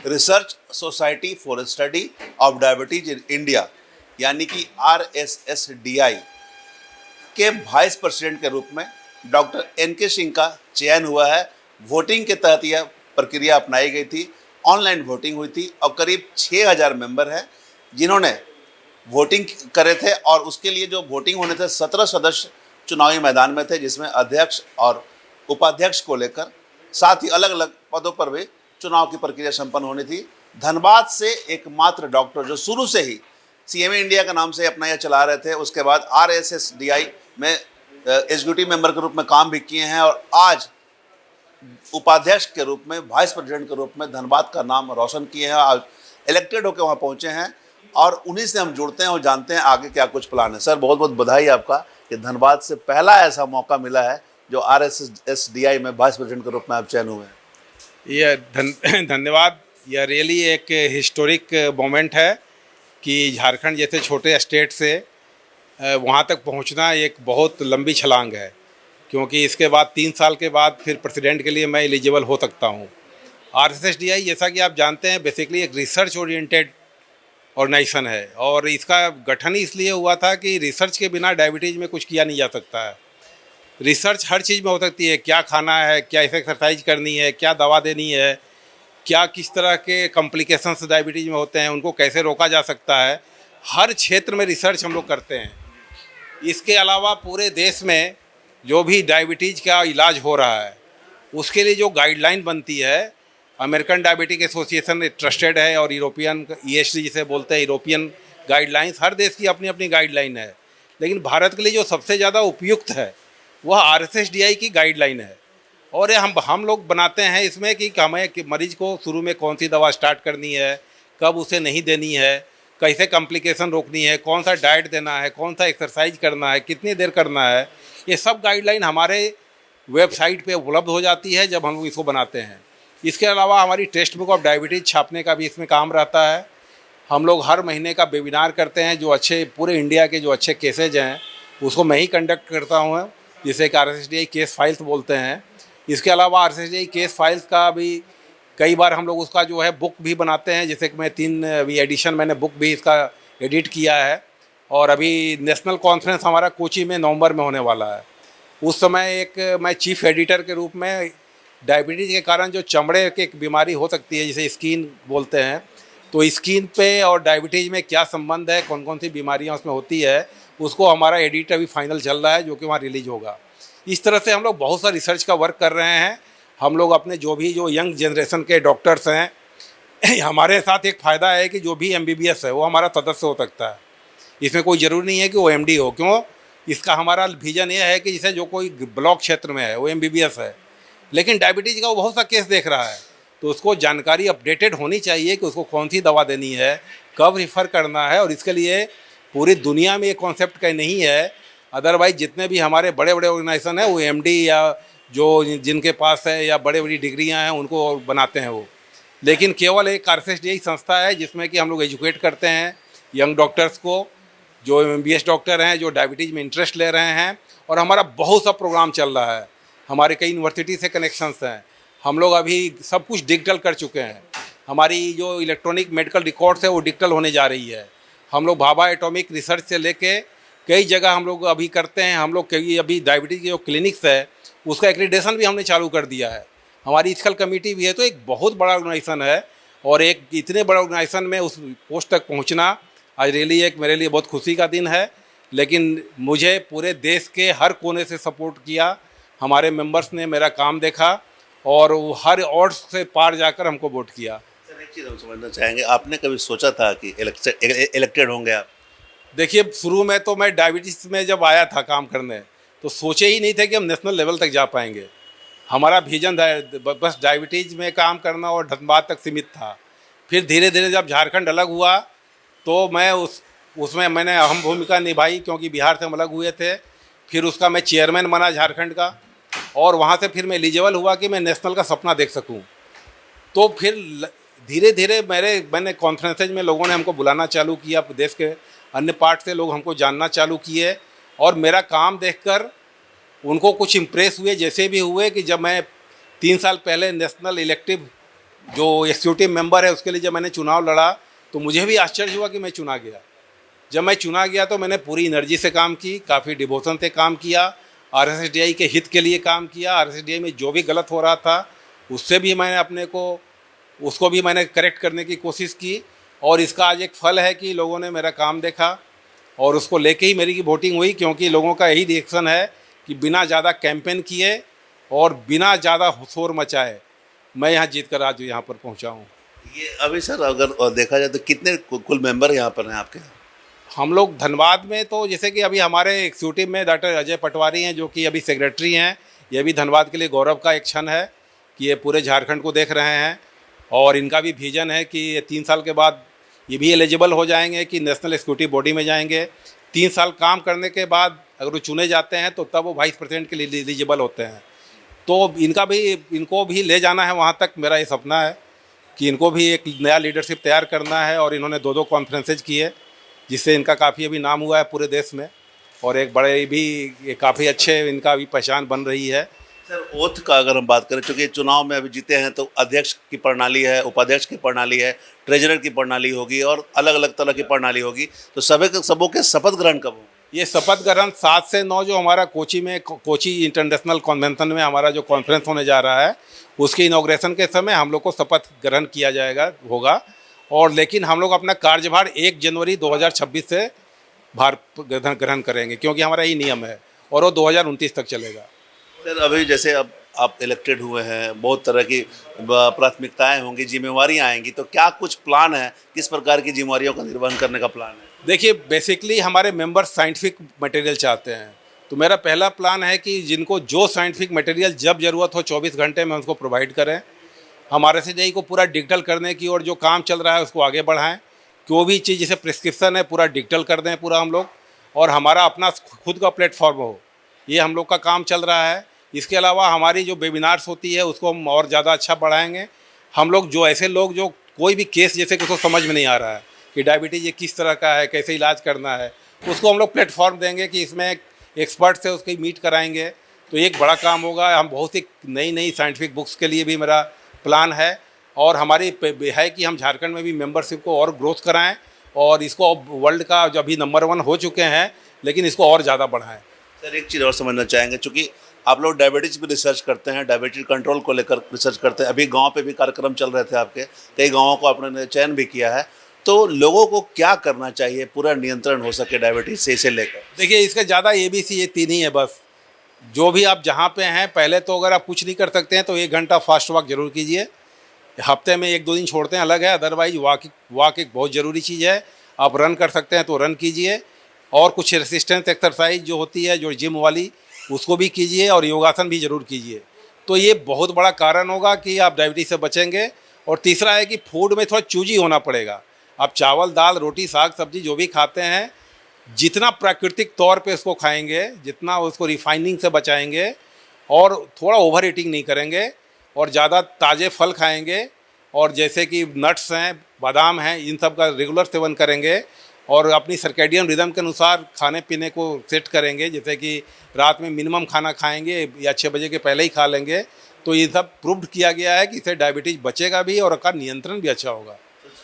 Research society for study of diabetes in India यानी कि RSSDI के वाइस प्रेसिडेंट के रूप में डॉक्टर NK सिंह का चयन हुआ है। वोटिंग के तहत यह प्रक्रिया अपनाई गई थी, ऑनलाइन वोटिंग हुई थी और करीब 6000 मेंबर हैं जिन्होंने वोटिंग करे थे। और उसके लिए जो वोटिंग होने थे 17 सदस्य चुनावी मैदान में थे, जिसमें अध्यक्ष और उपाध्यक्ष को लेकर साथ ही अलग अलग पदों पर भी चुनाव की प्रक्रिया संपन्न होनी थी। धनबाद से एकमात्र डॉक्टर जो शुरू से ही CMA इंडिया का नाम से अपना यह चला रहे थे, उसके बाद RSSDI में एग्जीक्यूटिव मेंबर के रूप में काम भी किए हैं और आज उपाध्यक्ष के रूप में, वाइस प्रेसिडेंट के रूप में धनबाद का नाम रोशन किए हैं। आज इलेक्टेड होकर वहाँ पहुँचे हैं और उन्हीं से हम जुड़ते हैं और जानते हैं आगे क्या कुछ प्लान है। सर, बहुत बहुत बधाई आपका कि धनबाद से पहला ऐसा मौका मिला है जो RSSDI में वाइस प्रेसिडेंट के रूप में आप चयन हुए हैं। यह धन्यवाद। यह रियली एक हिस्टोरिक मोमेंट है कि झारखंड जैसे छोटे स्टेट से वहाँ तक पहुँचना एक बहुत लंबी छलांग है, क्योंकि इसके बाद 3 साल के बाद फिर प्रेसिडेंट के लिए मैं एलिजिबल हो सकता हूँ। RSSDI जैसा कि आप जानते हैं बेसिकली एक रिसर्च ओरिएंटेड ऑर्गेनाइजेशन है और इसका गठन ही इसलिए हुआ था कि रिसर्च के बिना डायबिटीज़ में कुछ किया नहीं जा सकता है। रिसर्च हर चीज़ में हो सकती है, क्या खाना है, क्या एक्सरसाइज करनी है, क्या दवा देनी है, क्या किस तरह के कॉम्प्लिकेशंस डायबिटीज़ में होते हैं, उनको कैसे रोका जा सकता है। हर क्षेत्र में रिसर्च हम लोग करते हैं। इसके अलावा पूरे देश में जो भी डायबिटीज़ का इलाज हो रहा है उसके लिए जो गाइडलाइन बनती है, अमेरिकन डायबिटिक एसोसिएशन ट्रस्टेड है और यूरोपियन ESD जिसे बोलते हैं, यूरोपियन गाइडलाइंस, हर देश की अपनी अपनी गाइडलाइन है। लेकिन भारत के लिए जो सबसे ज़्यादा उपयुक्त है वह RSSDI की गाइडलाइन है और ये हम लोग बनाते हैं इसमें कि हमें कि मरीज को शुरू में कौन सी दवा स्टार्ट करनी है, कब उसे नहीं देनी है, कैसे कॉम्प्लिकेशन रोकनी है, कौन सा डाइट देना है, कौन सा एक्सरसाइज करना है, कितनी देर करना है, ये सब गाइडलाइन हमारे वेबसाइट पे उपलब्ध हो जाती है जब हम लोग इसको बनाते हैं। इसके अलावा हमारी टेक्स्ट बुक ऑफ डायबिटीज़ छापने का भी इसमें काम रहता है। हम लोग हर महीने का वेबिनार करते हैं, जो अच्छे पूरे इंडिया के जो अच्छे केसेज हैं उसको मैं ही कंडक्ट करता हूँ, जिसे RSSDI केस फाइल्स बोलते हैं। इसके अलावा RSSDI केस फाइल्स का भी कई बार हम लोग उसका जो है बुक भी बनाते हैं, जैसे कि मैं 3 एडिशन मैंने बुक भी इसका एडिट किया है। और अभी नेशनल कॉन्फ्रेंस हमारा कोची में नवंबर में होने वाला है। उस समय मैं चीफ एडिटर के रूप में डायबिटीज़ के कारण जो चमड़े की एक बीमारी हो सकती है जिसे स्किन बोलते हैं, तो स्किन पे और डायबिटीज़ में क्या संबंध है, कौन कौन सी बीमारियां उसमें होती है, उसको हमारा एडिट अभी फाइनल चल रहा है जो कि वहाँ रिलीज होगा। इस तरह से हम लोग बहुत सा रिसर्च का वर्क कर रहे हैं। हम लोग अपने जो यंग जनरेशन के डॉक्टर्स हैं, हमारे साथ एक फ़ायदा है कि जो भी MBBS है वो हमारा सदस्य हो सकता है। इसमें कोई ज़रूरी नहीं है कि वो MD हो। क्यों? इसका हमारा विजन ये है कि जैसे जो कोई ब्लॉक क्षेत्र में है वो MBBS है, लेकिन डायबिटीज़ का वो बहुत सा केस देख रहा है, तो उसको जानकारी अपडेटेड होनी चाहिए कि उसको कौन सी दवा देनी है, कब रिफ़र करना है। और इसके लिए पूरी दुनिया में ये कॉन्सेप्ट कहीं नहीं है। अदरवाइज जितने भी हमारे बड़े बड़े ऑर्गेनाइजेशन है वो MD या जो जिनके पास है या बड़े बड़ी डिग्रियां हैं उनको बनाते हैं वो, लेकिन केवल एक RSSDI संस्था है जिसमें कि हम लोग एजुकेट करते हैं यंग डॉक्टर्स को, जो MBBS डॉक्टर हैं जो डायबिटीज़ में इंटरेस्ट ले रहे हैं। और हमारा बहुत सा प्रोग्राम चल रहा है, हमारे कई यूनिवर्सिटी से कनेक्शंस हैं। हम लोग अभी सब कुछ डिजिटल कर चुके हैं। हमारी जो इलेक्ट्रॉनिक मेडिकल रिकॉर्ड्स है वो डिजिटल होने जा रही है। हम लोग भाभा एटॉमिक रिसर्च से लेके कई जगह हम लोग अभी करते हैं। हम लोग कई अभी डायबिटीज़ के जो क्लिनिक्स है उसका एक्रीडेशन भी हमने चालू कर दिया है। हमारी इथिकल कमेटी भी है, तो एक बहुत बड़ा ऑर्गेनाइजेशन है और एक इतने बड़े ऑर्गेनाइजेशन में उस पोस्ट तक पहुंचना आज रियली एक मेरे लिए बहुत खुशी का दिन है। लेकिन मुझे पूरे देश के हर कोने से सपोर्ट किया, हमारे मेंबर्स ने मेरा काम देखा और वो हर ऑड्स से पार जाकर हमको वोट किया। सर, एक चीज़ हम समझना चाहेंगे, आपने कभी सोचा था कि इलेक्टेड होंगे आप? देखिए, शुरू में तो मैं डायबिटीज़ में जब आया था काम करने तो सोचे ही नहीं थे कि हम नेशनल लेवल तक जा पाएंगे। हमारा विजन बस डायबिटीज़ में काम करना और धनबाद तक सीमित था। फिर धीरे धीरे जब झारखंड अलग हुआ तो मैं उसमें मैंने अहम भूमिका निभाई, क्योंकि बिहार से हम अलग हुए थे। फिर उसका मैं चेयरमैन बना झारखंड का और वहाँ से फिर मैं एलिजिबल हुआ कि मैं नेशनल का सपना देख सकूँ। तो फिर धीरे धीरे मैंने कॉन्फ्रेंसेज में लोगों ने हमको बुलाना चालू किया, देश के अन्य पार्ट से लोग हमको जानना चालू किए और मेरा काम देखकर उनको कुछ इम्प्रेस हुए जैसे भी हुए कि जब मैं 3 साल पहले नेशनल इलेक्टिव जो एग्जीक्यूटिव मेंबर है उसके लिए जब मैंने चुनाव लड़ा तो मुझे भी आश्चर्य हुआ कि मैं चुना गया। जब मैं चुना गया तो मैंने पूरी एनर्जी से काम की, काफ़ी डिवोशन से काम किया, आरएसएसडीआई के हित के लिए काम किया। आरएसएसडीआई में जो भी गलत हो रहा था उससे भी मैंने अपने को उसको भी मैंने करेक्ट करने की कोशिश की, और इसका आज एक फल है कि लोगों ने मेरा काम देखा और उसको लेके ही मेरी की वोटिंग हुई, क्योंकि लोगों का यही रिएक्शन है कि बिना ज़्यादा कैंपेन किए और बिना ज़्यादा शोर मचाए मैं यहाँ जीत कर आज यहाँ पर पहुँचा हूँ। ये अभी सर अगर देखा जाए तो कितने कुल मेंबर यहाँ पर हैं आपके? हम लोग धनबाद में तो जैसे कि अभी हमारे एग्जीक्यूटिव में डॉक्टर अजय पटवारी हैं जो कि अभी सेक्रेटरी हैं। ये भी धनबाद के लिए गौरव का एक क्षण है कि ये पूरे झारखंड को देख रहे हैं, और इनका भी विजन है कि ये 3 साल के बाद ये भी एलिजिबल हो जाएंगे कि नेशनल एग्जीक्यूटिव बॉडी में जाएंगे। 3 साल काम करने के बाद अगर वो चुने जाते हैं तो तब वो वाइस प्रेसिडेंट के लिए एलिजिबल होते हैं। तो इनको भी ले जाना है वहाँ तक, मेरा ये सपना है कि इनको भी एक नया लीडरशिप तैयार करना है। और इन्होंने 2 कॉन्फ्रेंसेज किए जिससे इनका काफ़ी अभी नाम हुआ है पूरे देश में, और एक बड़े भी काफ़ी अच्छे इनका भी पहचान बन रही है। सर ओथ का अगर हम बात करें, चूँकि चुनाव में अभी जीते हैं तो अध्यक्ष की प्रणाली है, उपाध्यक्ष की प्रणाली है, ट्रेजरर की प्रणाली होगी और अलग अलग तरह की प्रणाली होगी, तो सबों के शपथ ग्रहण कब होगा? ये शपथ ग्रहण 7 से 9 जो हमारा कोची इंटरनेशनल कन्वेंशन में हमारा जो कॉन्फ्रेंस होने जा रहा है उसके इनॉग्रेशन के समय हम लोग को शपथ ग्रहण किया होगा। और लेकिन हम लोग अपना कार्यभार 1 जनवरी 2026 से भार ग्रहण करेंगे, क्योंकि हमारा यही नियम है, और वो 2029 तक चलेगा। सर अभी जैसे अब आप इलेक्टेड हुए हैं, बहुत तरह की प्राथमिकताएं होंगी, जिम्मेवारियां आएंगी, तो क्या कुछ प्लान है, किस प्रकार की जिम्मेवारियों का निर्वहन करने का प्लान है? देखिए, बेसिकली हमारे मेंबर्स साइंटिफिक मटेरियल चाहते हैं, तो मेरा पहला प्लान है कि जिनको जो साइंटिफिक मटेरियल जब ज़रूरत हो 24 घंटे में उसको प्रोवाइड करें। हमारे से को पूरा डिजिटल करने की और जो काम चल रहा है उसको आगे बढ़ाएं। कोई भी चीज़ जैसे प्रिस्क्रिप्शन है पूरा डिजिटल कर दें पूरा हम लोग, और हमारा अपना खुद का प्लेटफॉर्म हो, ये हम लोग का काम चल रहा है। इसके अलावा हमारी जो वेबिनार्स होती है उसको हम और ज़्यादा अच्छा बढ़ाएंगे। हम लोग जो ऐसे लोग जो कोई भी केस जैसे कि उसको समझ में नहीं आ रहा है कि डायबिटीज़ ये किस तरह का है, कैसे इलाज करना है, उसको हम लोग प्लेटफॉर्म देंगे कि इसमें एक्सपर्ट से उसकी मीट कराएंगे, तो एक बड़ा काम होगा। हम बहुत ही नई साइंटिफिक बुक्स के लिए भी मेरा प्लान है, और हमारी है कि हम झारखंड में भी मेंबरशिप को और ग्रोथ कराएं, और इसको वर्ल्ड का जो अभी नंबर 1 हो चुके हैं लेकिन इसको और ज़्यादा बढ़ाएं। सर एक चीज़ और समझना चाहेंगे, चूँकि आप लोग डायबिटीज़ भी रिसर्च करते हैं, डायबिटीज कंट्रोल को लेकर रिसर्च करते हैं, अभी गांव पे भी कार्यक्रम चल रहे थे आपके, कई गांवों को आपने चयन भी किया है, तो लोगों को क्या करना चाहिए पूरा नियंत्रण हो सके डायबिटीज़ से इसे लेकर? देखिए, इसका ज़्यादा ABC ये 3 ही है बस। जो भी आप जहाँ पे हैं, पहले तो अगर आप कुछ नहीं कर सकते हैं तो 1 घंटा फास्ट वॉक जरूर कीजिए। हफ्ते में 1-2 दिन छोड़ते हैं अलग है, अदरवाइज वॉक एक बहुत ज़रूरी चीज़ है। आप रन कर सकते हैं तो रन कीजिए, और कुछ रेसिस्टेंस एक्सरसाइज जो होती है जो जिम वाली उसको भी कीजिए, और योगासन भी ज़रूर कीजिए। तो ये बहुत बड़ा कारण होगा कि आप डायबिटीज़ से बचेंगे। और तीसरा है कि फूड में थोड़ा चूजी होना पड़ेगा। आप चावल दाल रोटी साग सब्जी जो भी खाते हैं, जितना प्राकृतिक तौर पे उसको खाएंगे, जितना उसको रिफाइनिंग से बचाएंगे, और थोड़ा ओवर ईटिंग नहीं करेंगे, और ज़्यादा ताज़े फल खाएंगे, और जैसे कि नट्स हैं, बादाम हैं, इन सब का रेगुलर सेवन करेंगे, और अपनी सर्कैडियन रिदम के अनुसार खाने पीने को सेट करेंगे, जैसे कि रात में मिनिमम खाना खाएंगे या 6 बजे के पहले ही खा लेंगे। तो ये सब प्रूव्ड किया गया है कि इससे डायबिटीज़ बचेगा भी और उसका नियंत्रण भी अच्छा होगा।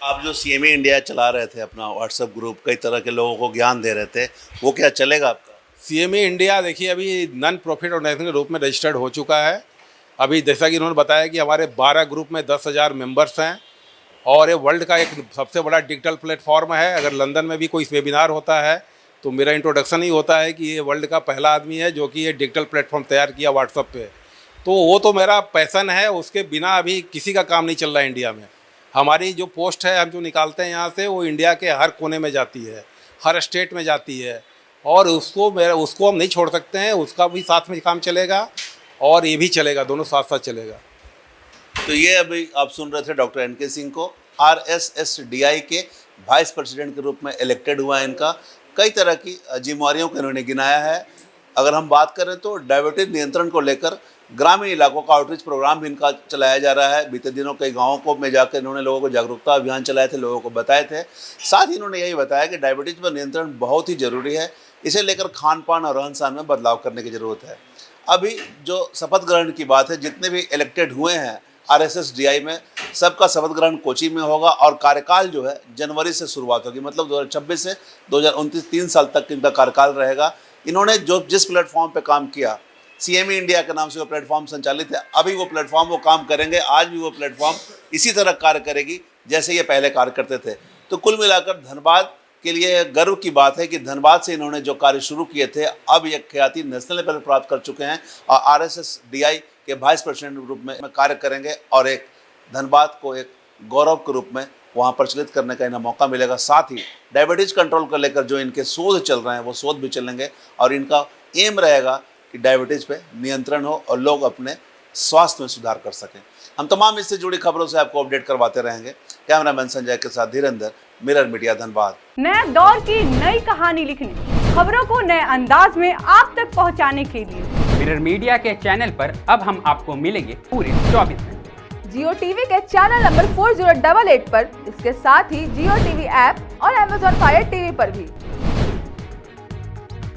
आप जो CMA इंडिया चला रहे थे अपना व्हाट्सएप ग्रुप, कई तरह के लोगों को ज्ञान दे रहे थे, वो क्या चलेगा आपका? CMA इंडिया देखिए अभी नॉन प्रॉफिट ऑर्गेनाइजेशन के रूप में रजिस्टर्ड हो चुका है। अभी जैसा कि उन्होंने बताया कि हमारे 12 ग्रुप में 10,000 मेंबर्स हैं, और ये वर्ल्ड का एक सबसे बड़ा डिजिटल प्लेटफॉर्म है। अगर लंदन में भी कोई वेबिनार होता है तो मेरा इंट्रोडक्शन ही होता है कि ये वर्ल्ड का पहला आदमी है जो कि ये डिजिटल प्लेटफॉर्म तैयार किया व्हाट्सएप पे। तो वो तो मेरा पैसन है, उसके बिना अभी किसी का काम नहीं चल रहा है इंडिया में। हमारी जो पोस्ट है हम जो निकालते हैं यहाँ से, वो इंडिया के हर कोने में जाती है, हर स्टेट में जाती है, और उसको हम नहीं छोड़ सकते हैं। उसका भी साथ में काम चलेगा और ये भी चलेगा, दोनों साथ साथ चलेगा। तो ये अभी आप सुन रहे थे डॉक्टर NK सिंह को, RSSDI के वाइस प्रेसिडेंट के रूप में इलेक्टेड हुआ है। इनका कई तरह की जिम्मेवारियों को इन्होंने गिनाया है। अगर हम बात करें तो डायबिटीज नियंत्रण को लेकर ग्रामीण इलाकों का आउटरीच प्रोग्राम भी इनका चलाया जा रहा है। बीते दिनों कई गाँवों को में जाकर इन्होंने लोगों को जागरूकता अभियान चलाए थे, लोगों को बताए थे। साथ ही इन्होंने यही बताया कि डायबिटीज़ पर नियंत्रण बहुत ही ज़रूरी है, इसे लेकर खान पान और रहन सहन में बदलाव करने की ज़रूरत है। अभी जो शपथ ग्रहण की बात है, जितने भी इलेक्टेड हुए हैं RSSDI में, सबका शपथ ग्रहण कोची में होगा और कार्यकाल जो है जनवरी से शुरुआत होगी, मतलब 2026 से 2029 3 साल तक इनका कार्यकाल रहेगा। इन्होंने जो जिस प्लेटफॉर्म पे काम किया, CME इंडिया के नाम से वो प्लेटफॉर्म संचालित है, अभी वो प्लेटफॉर्म वो काम करेंगे, आज भी वो प्लेटफॉर्म इसी तरह कार्य करेगी जैसे ये पहले कार्य करते थे। तो कुल मिलाकर धनबाद के लिए गर्व की बात है कि धनबाद से इन्होंने जो कार्य शुरू किए थे, अब ये ख्याति नेशनल लेवल पर प्राप्त कर चुके हैं और RSSDI के वाइस प्रेसिडेंट के रूप में कार्य करेंगे और एक धनबाद को एक गौरव के रूप में वहाँ प्रचलित करने का इन्हें मौका मिलेगा। साथ ही डायबिटीज़ कंट्रोल को लेकर जो इनके शोध चल रहे हैं वो शोध भी चलेंगे और इनका एम रहेगा कि डायबिटीज़ पे नियंत्रण हो और लोग अपने स्वास्थ्य में सुधार कर सकें। हम तमाम इससे जुड़ी खबरों से आपको अपडेट करवाते रहेंगे। कैमरामैन संजय के साथ धीरेंद्र, मिरर मीडिया धनबाद। नए दौर की नई कहानी लिखने, खबरों को नए अंदाज में आप तक पहुंचाने के लिए मिरर मीडिया के चैनल पर अब हम आपको मिलेंगे पूरे 24 घंटे। जियो टीवी के चैनल नंबर 4088 पर, इसके साथ ही जियो टीवी ऐप और Amazon Fire TV पर भी।